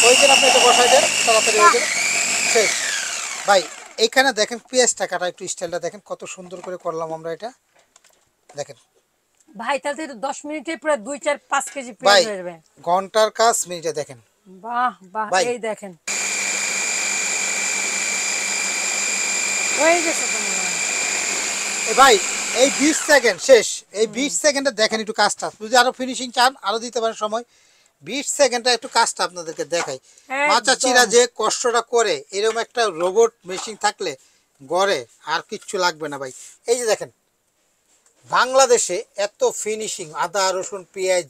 ওই যে আপনি এটা বসাই দেন তাড়াতাড়ি হয়ে যাবে শেষ ভাই। এইখানে দেখেন পেঁয়াজটা কাটা একটু স্টাইলটা দেখেন কত সুন্দর করে করলাম আমরা এটা দেখেন ভাই তাহলে তো 10 মিনিটে পুরো 2 4 5 কেজি পেঁয়াজ ভাই। হয়ে যাবে। ঘন্টার কাজ মিনিটে দেখেন বাহ বাহ, ভাই। এই দেখেন হয়ে গেছে তো মনে হয়। এ ভাই এই 20 সেকেন্ড শেষ। এই 20 সেকেন্ডে দেখেন একটু কাজটা, যদি আরো ফিনিশিং চান আরো দিতে পারেন সময়। 20 সেকেন্ডে একটু কাজটা আপনাদেরকে দেখাই। মা চাচিরা একদম যে কষ্টটা করে এরকম একটা রোবট মেশিন থাকলে গড়ে আর কিচ্ছু লাগবে না ভাই। এই যে দেখেন বাংলাদেশে এত ফিনিশিং আদা রসুন পেঁয়াজ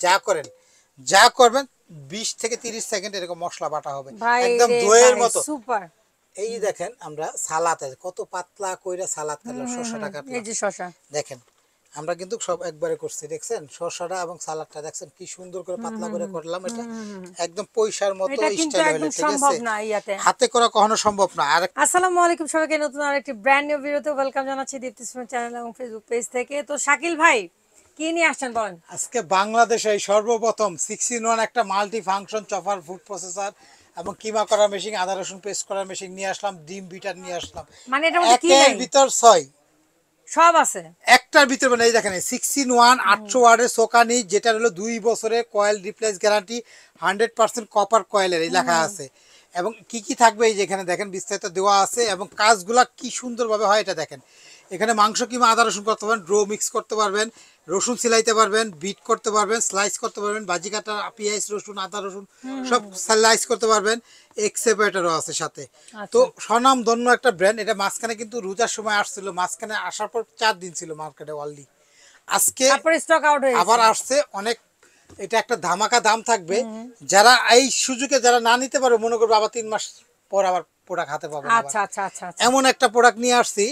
যা করবেন 20 থেকে 30 সেকেন্ড এরকম মশলা বাটা হবে ভাই একদম রে দইয়ের ভাই, মতো। সুপার। এই যে দেখেন আমরা সালাদ কত পাতলা কইরা সালাদ কাটলাম, শসাটা এই কাটলাম যে শশা। দেখেন। আমরা কিন্তু সব একবারে করছি দেখছেন, শসাটা এবং সালাদটা দেখছেন কি সুন্দর করে পাতলা করে করলাম। এটা একদম পয়সার মতো এটা কিন্তু স্টাইল হইলে একদম ঠিক সম্ভব আছে, না ইয়াতে। হাতে করা কখনো সম্ভব না। আর আসসালামু আলাইকুম সবাইকে, নতুন আরেকটি ব্র্যান্ড নিউ ভিডিওতে ওয়েলকাম জানাচ্ছি দীপ্তি সুমন চ্যানেল এবং ফেসবুক পেজ থেকে। তো শাকিল ভাই কি নিয়ে আসছেন বলেন। আজকে বাংলাদেশে এই সর্বপ্রথম 6-in-1 একটা multi function chopper food processor এবং কিমা করার মেশিন আদা রসুন পেস্ট করার মেশিন নিয়ে আসলাম, ডিম বিটার নিয়ে আসলাম। মানে এটার মধ্যে কি একের নাই? ভিতর 6, সব আছে। একটার ভিতরে মানে এই দেখেন 6-in-1 800 ওয়াটের সোকানি, যেটা হলো 2 বছরের কয়েল রিপ্লেস গ্যারান্টি, 100% কপার কয়েলের এই লেখা আছে। এবং কি কি থাকবে এই যেখানে দেখেন বিস্তারিত দেওয়া আছে এবং কাজগুলা কি সুন্দরভাবে হয় এটা দেখেন। এখানে মাংস কিংবা আদা রসুন করতে পারবেন, ড্রো মিক্স করতে পারবেন, রসুন সিলাইতে পারবেন, বিট করতে পারবেন, স্লাইস করতে পারবেন, ভাজি কাটা পেঁয়াজ রসুন আদা রসুন সব স্লাইস করতে পারবেন। এক্স সেপারেটরও আছে সাথে। তো আচ্ছা, স্বনামধন্য একটা ব্র্যান্ড। এটা মাঝখানে কিন্তু রোজার সময় আসছিল, মাঝখানে আসার পর 4 দিন ছিল মার্কেটে অলরেডি। আজকে তারপরে স্টক আউট হয়ে আবার গেছে। আসছে অনেক। এটা একটা ধামাকা দাম থাকবে, যারা এই সুযোগে যারা না নিতে পারবে মনে করবে আবার 3 মাস পর আবার প্রোডাক্ট হাতে পাবেন। আবার আচ্ছা আচ্ছা আচ্ছা আচ্ছা। এমন একটা প্রোডাক্ট নিয়ে আসছি